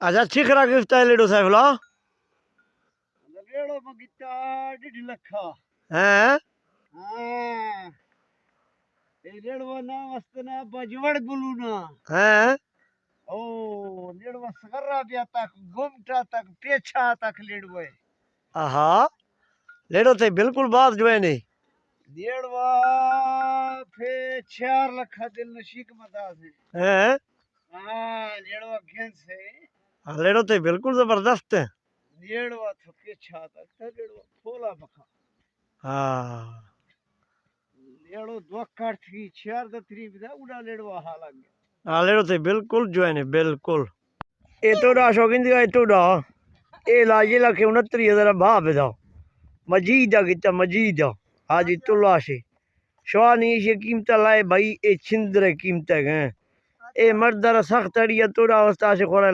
अच्छा छिखरा गिफ्ट है लेडो साहब ला लेड़ो मगिता 1.5 लख हैं हाँ ए लेड़वा ना वस्तना बजवड़ गुलूना हैं ओ लेड़वा सकर्रा बिया तक घुमटा तक पेछा तक लेड़वे आहा लेडो ते बिल्कुल बात जो है नहीं लेड़वा फे 4 लख दिल नशीक मता से हैं हाँ लेड़वा घेन से लेडो ते बिल्कुल जबरदस्त है लेड़वा तो पेछा तक लेड़वा फोला बखा हाँ लेड़ो दो काट थी 4 द 3 बिदा उड़ा लेड़वा हाल गया हाँ लेडो ते बिल्कुल जो है नहीं बिल्कुल ये तो डा शौकीन दिया तो डा ये लाजे लखे 69,000 भाव बेदा मजीद किता मजीद हाजी तुला से शवानी ये कीमत लाए भाई ये छिंदरे कीमत गए ए मर्दर सख्त अड़िया तोड़ा अवस्था से खोड़ा